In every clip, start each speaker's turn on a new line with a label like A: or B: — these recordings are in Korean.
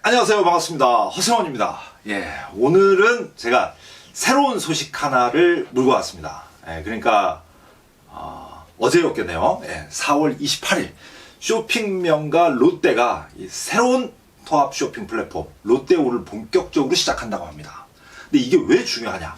A: 안녕하세요. 반갑습니다. 허세원입니다. 오늘은 제가 새로운 소식 하나를 물고 왔습니다. 그러니까 어제였겠네요. 4월 28일 쇼핑명가 롯데가 새로운 통합 쇼핑 플랫폼 롯데오를 본격적으로 시작한다고 합니다. 근데 이게 왜 중요하냐?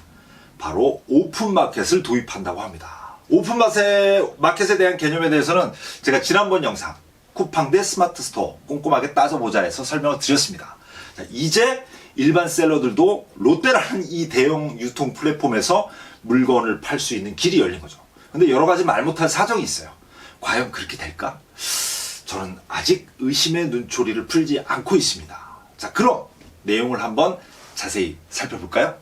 A: 바로 오픈마켓을 도입한다고 합니다. 오픈마켓에 대한 개념에 대해서는 제가 지난번 영상 쿠팡 대 스마트 스토어 꼼꼼하게 따져보자에서 설명을 드렸습니다. 자, 이제 일반 셀러들도 롯데라는 이 대형 유통 플랫폼에서 물건을 팔 수 있는 길이 열린 거죠. 근데 여러 가지 말 못할 사정이 있어요. 과연 그렇게 될까? 저는 아직 의심의 눈초리를 풀지 않고 있습니다. 자, 그럼 내용을 한번 자세히 살펴볼까요?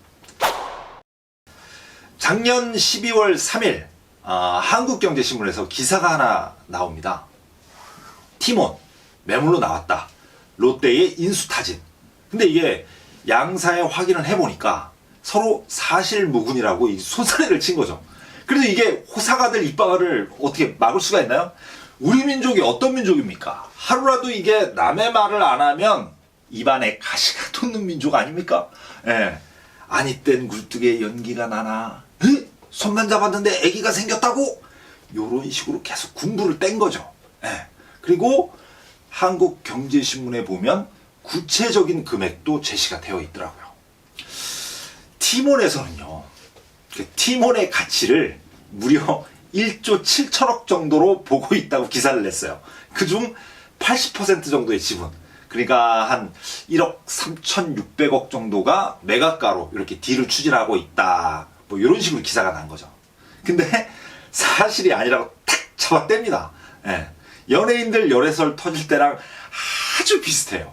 A: 작년 12월 3일 한국경제신문에서 기사가 하나 나옵니다. 티몬 매물로 나왔다. 롯데의 인수타진. 근데 이게 양사에 확인을 해보니까 서로 사실무근이라고 이 손사래를 친 거죠. 그래도 이게 호사가들 입방아를 어떻게 막을 수가 있나요? 우리 민족이 어떤 민족입니까? 하루라도 이게 남의 말을 안 하면 입안에 가시가 돋는 민족 아닙니까? 아니 땐 굴뚝에 연기가 나나? 손만 잡았는데 아기가 생겼다고? 요런 식으로 계속 군부를 뗀 거죠. 그리고 한국경제신문에 보면 구체적인 금액도 제시가 되어 있더라고요. 티몬에서는요, 티몬의 가치를 무려 1조 7천억 정도로 보고 있다고 기사를 냈어요. 그중 80% 정도의 지분, 그러니까 한 1억 3,600억 정도가 매각가로 이렇게 딜을 추진하고 있다. 뭐 이런 식으로 기사가 난 거죠. 근데 사실이 아니라고 탁 잡아뗍니다. 연예인들 열애설 터질 때랑 아주 비슷해요.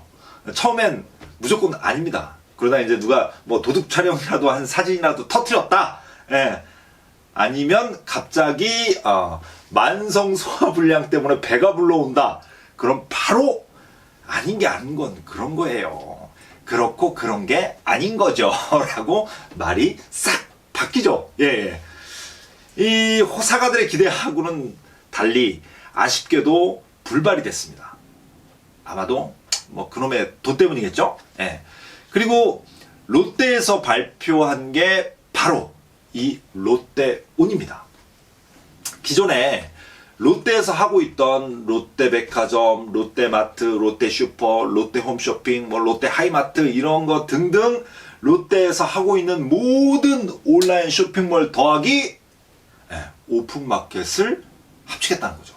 A: 처음엔 무조건 아닙니다. 그러다 이제 누가 뭐 도둑 촬영이라도 한 사진이라도 터뜨렸다. 아니면 갑자기 만성 소화불량 때문에 배가 불러온다. 그럼 바로 아닌 게 아닌 건 그런 거예요. 그렇고 그런 게 아닌 거죠. 라고 말이 싹 바뀌죠. 이 호사가들의 기대하고는 달리 아쉽게도 불발이 됐습니다. 아마도 뭐 그놈의 돈 때문이겠죠? 그리고 롯데에서 발표한 게 바로 이 롯데온입니다. 기존에 롯데에서 하고 있던 롯데백화점, 롯데마트, 롯데슈퍼, 롯데홈쇼핑, 뭐 롯데하이마트 이런 거 등등 롯데에서 하고 있는 모든 온라인 쇼핑몰 더하기 오픈마켓을 합치겠다는 거죠.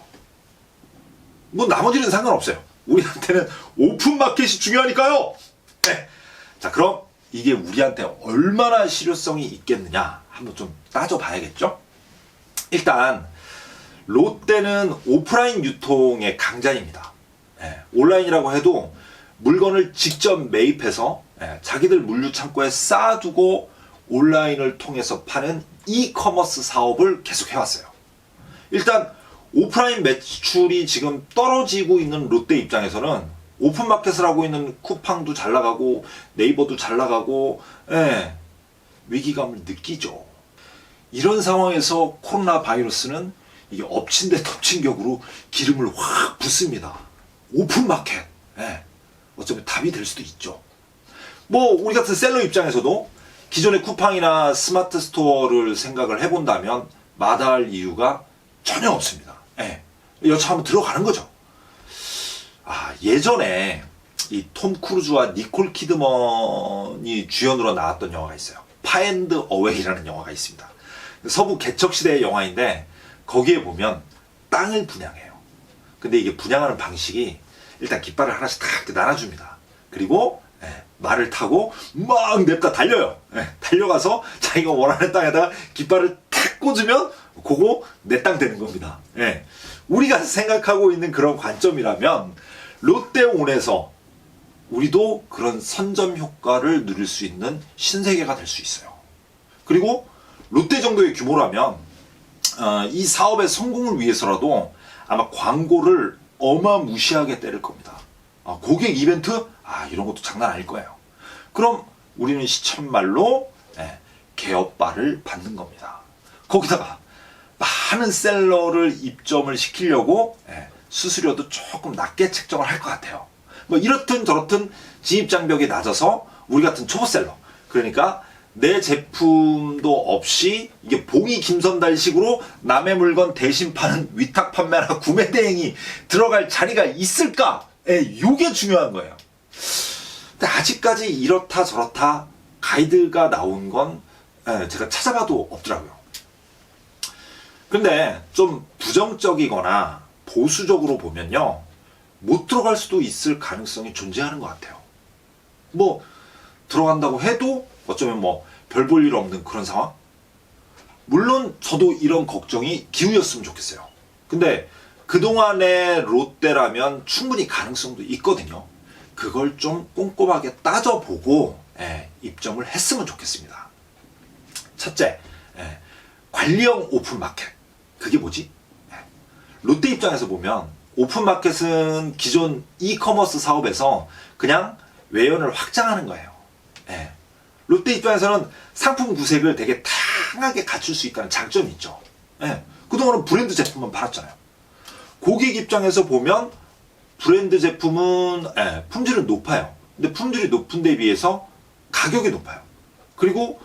A: 뭐 나머지는 상관없어요. 우리한테는 오픈마켓이 중요하니까요. 자, 그럼 이게 우리한테 얼마나 실효성이 있겠느냐 한번 좀 따져봐야겠죠. 일단 롯데는 오프라인 유통의 강자입니다. 온라인이라고 해도 물건을 직접 매입해서 자기들 물류창고에 쌓아두고 온라인을 통해서 파는 이커머스 사업을 계속 해왔어요. 일단 오프라인 매출이 지금 떨어지고 있는 롯데 입장에서는 오픈마켓을 하고 있는 쿠팡도 잘 나가고 네이버도 잘 나가고 위기감을 느끼죠. 이런 상황에서 코로나 바이러스는 이게 엎친 데 덮친 격으로 기름을 확 붓습니다. 오픈마켓 어쩌면 답이 될 수도 있죠. 뭐 우리 같은 셀러 입장에서도 기존의 쿠팡이나 스마트 스토어를 생각을 해본다면 마다할 이유가 전혀 없습니다. 여차하면 들어가는 거죠. 예전에 이 톰 크루즈와 니콜 키드먼이 주연으로 나왔던 영화가 있어요. 파앤드 어웨이라는 영화가 있습니다. 서부 개척시대의 영화인데 거기에 보면 땅을 분양해요. 근데 이게 분양하는 방식이 일단 깃발을 하나씩 탁 나눠줍니다. 그리고 말을 타고 막 냅다 달려요. 달려가서 자기가 원하는 땅에다가 깃발을 탁 꽂으면 그거 내 땅 되는 겁니다. 우리가 생각하고 있는 그런 관점이라면 롯데온에서 우리도 그런 선점 효과를 누릴 수 있는 신세계가 될 수 있어요. 그리고 롯데 정도의 규모라면 이 사업의 성공을 위해서라도 아마 광고를 어마무시하게 때릴 겁니다. 고객 이벤트? 이런 것도 장난 아닐 거예요. 그럼 우리는 시천말로 개업발을 받는 겁니다. 거기다가 많은 셀러를 입점을 시키려고 수수료도 조금 낮게 책정을 할 것 같아요. 뭐 이렇든 저렇든 진입장벽이 낮아서 우리 같은 초보셀러, 그러니까 내 제품도 없이 이게 봉이 김선달식으로 남의 물건 대신 파는 위탁 판매나 구매 대행이 들어갈 자리가 있을까? 요게 중요한 거예요. 근데 아직까지 이렇다 저렇다 가이드가 나온 건 제가 찾아봐도 없더라고요. 근데 좀 부정적이거나 보수적으로 보면요, 못 들어갈 수도 있을 가능성이 존재하는 것 같아요. 뭐 들어간다고 해도 어쩌면 뭐 별 볼 일 없는 그런 상황? 물론 저도 이런 걱정이 기우였으면 좋겠어요. 근데 그동안의 롯데라면 충분히 가능성도 있거든요. 그걸 좀 꼼꼼하게 따져보고 입점을 했으면 좋겠습니다. 첫째, 관리형 오픈마켓. 그게 뭐지? 롯데 입장에서 보면 오픈마켓은 기존 이커머스 사업에서 그냥 외연을 확장하는 거예요. 롯데 입장에서는 상품 구색을 되게 다양하게 갖출 수 있다는 장점이 있죠. 그동안은 브랜드 제품만 팔았잖아요. 고객 입장에서 보면 브랜드 제품은 품질은 높아요. 근데 품질이 높은 데 비해서 가격이 높아요. 그리고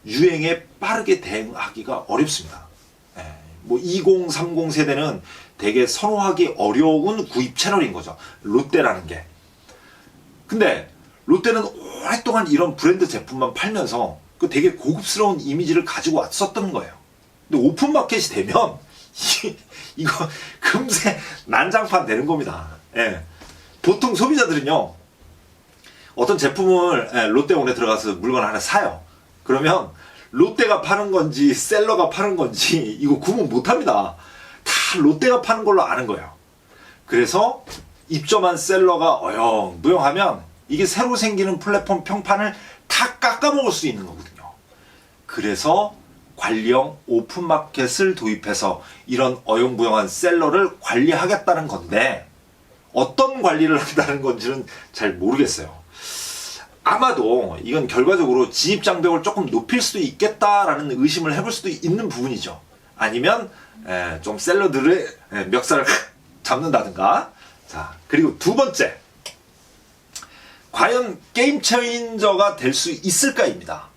A: 유행에 빠르게 대응하기가 어렵습니다. 뭐 20, 30 세대는 되게 선호하기 어려운 구입 채널인 거죠. 롯데라는 게. 근데 롯데는 오랫동안 이런 브랜드 제품만 팔면서 그 되게 고급스러운 이미지를 가지고 왔었던 거예요. 근데 오픈마켓이 되면 이거 금세 난장판 되는 겁니다. 보통 소비자들은요, 어떤 제품을 롯데온에 들어가서 물건 하나 사요. 그러면 롯데가 파는 건지 셀러가 파는 건지 이거 구분 못합니다. 다 롯데가 파는 걸로 아는 거예요. 그래서 입점한 셀러가 어영부영하면 이게 새로 생기는 플랫폼 평판을 다 깎아먹을 수 있는 거거든요. 그래서 관리형 오픈마켓을 도입해서 이런 어영부영한 셀러를 관리하겠다는 건데, 어떤 관리를 한다는 건지는 잘 모르겠어요. 아마도 이건 결과적으로 진입장벽을 조금 높일 수도 있겠다라는 의심을 해볼 수도 있는 부분이죠. 아니면 좀 셀러들의 멱살을 잡는다든가. 자, 그리고 두 번째, 과연 게임 체인저가 될 수 있을까입니다.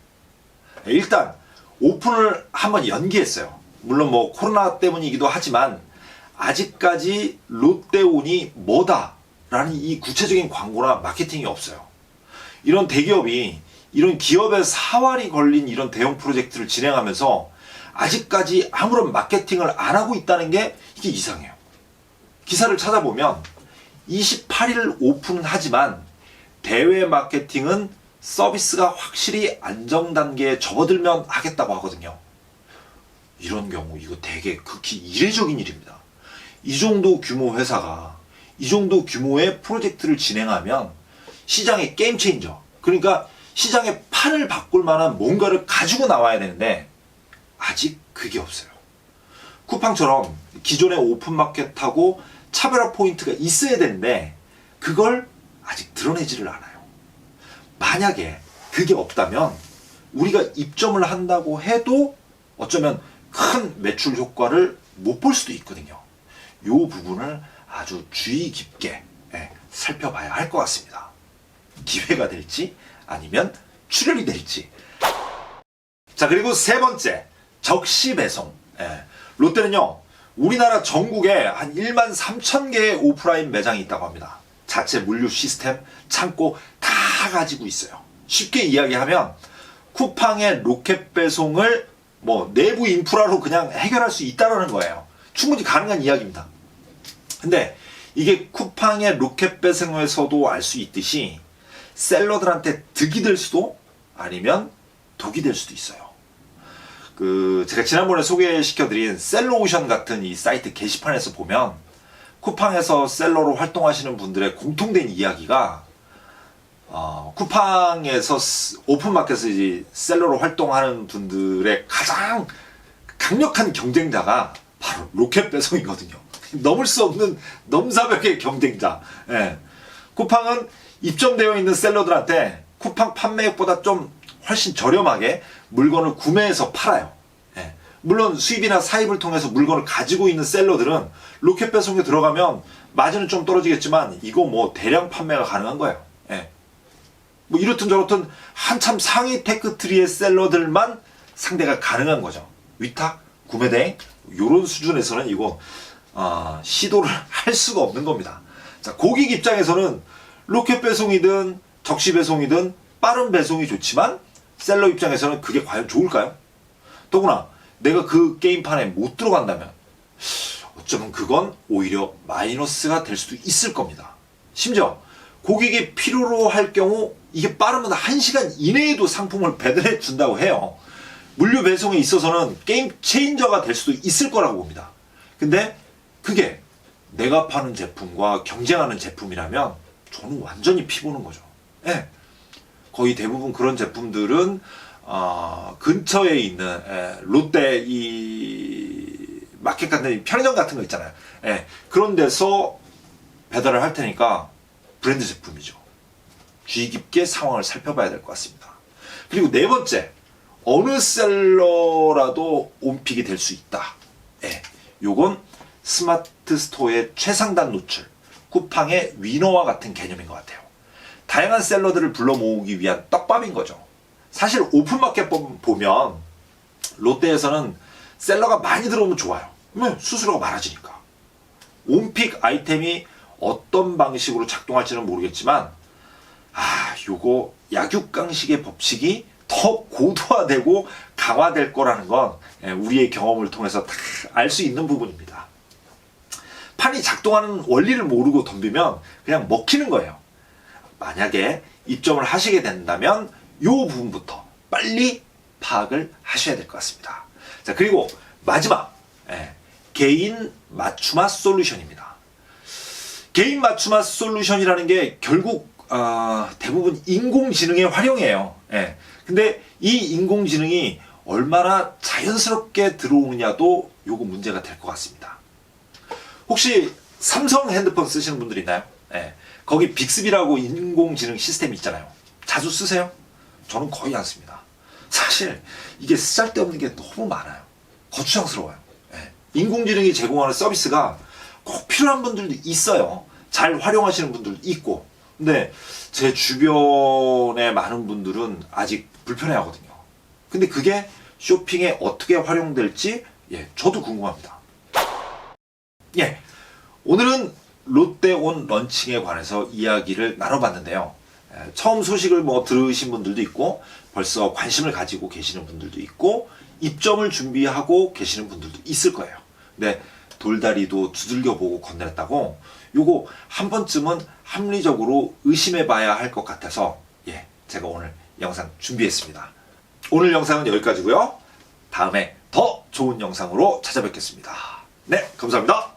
A: 일단 오픈을 한번 연기했어요. 물론 뭐 코로나 때문이기도 하지만 아직까지 롯데온이 뭐다라는 이 구체적인 광고나 마케팅이 없어요. 이런 대기업이 이런 기업의 사활이 걸린 이런 대형 프로젝트를 진행하면서 아직까지 아무런 마케팅을 안 하고 있다는 게 이게 이상해요. 기사를 찾아보면 28일 오픈은 하지만 대외 마케팅은 서비스가 확실히 안정 단계에 접어들면 하겠다고 하거든요. 이런 경우 이거 되게 극히 이례적인 일입니다. 이 정도 규모 회사가 이 정도 규모의 프로젝트를 진행하면 시장의 게임 체인저, 그러니까 시장의 판을 바꿀 만한 뭔가를 가지고 나와야 되는데 아직 그게 없어요. 쿠팡처럼 기존의 오픈마켓하고 차별화 포인트가 있어야 되는데 그걸 아직 드러내지를 않아요. 만약에 그게 없다면 우리가 입점을 한다고 해도 어쩌면 큰 매출 효과를 못 볼 수도 있거든요. 이 부분을 아주 주의 깊게 살펴봐야 할 것 같습니다. 기회가 될지 아니면 출혈이 될지. 자, 그리고 세 번째, 적시 배송. 롯데는요, 우리나라 전국에 한 13,000개의 오프라인 매장이 있다고 합니다. 자체 물류 시스템, 창고 다 가지고 있어요. 쉽게 이야기하면 쿠팡의 로켓 배송을 뭐 내부 인프라로 그냥 해결할 수 있다는 거예요. 충분히 가능한 이야기입니다. 근데 이게 쿠팡의 로켓 배송에서도 알 수 있듯이 셀러들한테 득이 될 수도 아니면 독이 될 수도 있어요. 제가 지난번에 소개시켜드린 셀러오션 같은 이 사이트 게시판에서 보면 쿠팡에서 셀러로 활동하시는 분들의 공통된 이야기가 쿠팡에서 오픈마켓에서 이제 셀러로 활동하는 분들의 가장 강력한 경쟁자가 바로 로켓 배송이거든요. 넘을 수 없는 넘사벽의 경쟁자. 쿠팡은 입점되어 있는 셀러들한테 쿠팡 판매액보다 좀 훨씬 저렴하게 물건을 구매해서 팔아요. 물론 수입이나 사입을 통해서 물건을 가지고 있는 셀러들은 로켓 배송에 들어가면 마진은 좀 떨어지겠지만 이거 뭐 대량 판매가 가능한 거예요. 예. 뭐 이렇든 저렇든 한참 상위 테크트리의 셀러들만 상대가 가능한 거죠. 위탁, 구매대행 요런 수준에서는 이거 시도를 할 수가 없는 겁니다. 자, 고객 입장에서는 로켓 배송이든 적시 배송이든 빠른 배송이 좋지만 셀러 입장에서는 그게 과연 좋을까요? 더구나 내가 그 게임판에 못 들어간다면 어쩌면 그건 오히려 마이너스가 될 수도 있을 겁니다. 심지어 고객이 필요로 할 경우 이게 빠르면 1시간 이내에도 상품을 배달해 준다고 해요. 물류 배송에 있어서는 게임 체인저가 될 수도 있을 거라고 봅니다. 근데 그게 내가 파는 제품과 경쟁하는 제품이라면 저는 완전히 피보는 거죠. 예. 거의 대부분 그런 제품들은 근처에 있는 롯데 이 마켓 같은 편의점 같은 거 있잖아요. 예. 그런 데서 배달을 할 테니까 브랜드 제품이죠. 주의 깊게 상황을 살펴봐야 될 것 같습니다. 그리고 네 번째, 어느 셀러라도 온픽이 될 수 있다. 예. 요건 스마트 스토어의 최상단 노출, 쿠팡의 위너와 같은 개념인 것 같아요. 다양한 셀러들을 불러 모으기 위한 떡밥인 거죠. 사실 오픈마켓 보면 롯데에서는 셀러가 많이 들어오면 좋아요. 왜? 수수료가 많아지니까. 온픽 아이템이 어떤 방식으로 작동할지는 모르겠지만 요거 약육강식의 법칙이 더 고도화되고 강화될 거라는 건 우리의 경험을 통해서 다 알 수 있는 부분입니다. 판이 작동하는 원리를 모르고 덤비면 그냥 먹히는 거예요. 만약에 입점을 하시게 된다면 이 부분부터 빨리 파악을 하셔야 될 것 같습니다. 자, 그리고 마지막 개인 맞춤화 솔루션입니다. 개인 맞춤화 솔루션이라는 게 결국 대부분 인공지능의 활용이에요. 근데 이 인공지능이 얼마나 자연스럽게 들어오느냐도 요거 문제가 될 것 같습니다. 혹시 삼성 핸드폰 쓰시는 분들 있나요? 거기 빅스비라고 인공지능 시스템이 있잖아요. 자주 쓰세요? 저는 거의 안 씁니다. 사실 이게 쓰잘데없는 게 너무 많아요. 거추장스러워요. 인공지능이 제공하는 서비스가 꼭 필요한 분들도 있어요. 잘 활용하시는 분들도 있고. 근데 제 주변에 많은 분들은 아직 불편해하거든요. 근데 그게 쇼핑에 어떻게 활용될지 저도 궁금합니다. 오늘은 롯데온 런칭에 관해서 이야기를 나눠봤는데요. 처음 소식을 들으신 분들도 있고 벌써 관심을 가지고 계시는 분들도 있고 입점을 준비하고 계시는 분들도 있을 거예요. 근데 돌다리도 두들겨보고 건넸다고 요거 한 번쯤은 합리적으로 의심해봐야 할 것 같아서 제가 오늘 영상 준비했습니다. 오늘 영상은 여기까지고요. 다음에 더 좋은 영상으로 찾아뵙겠습니다. 네, 감사합니다.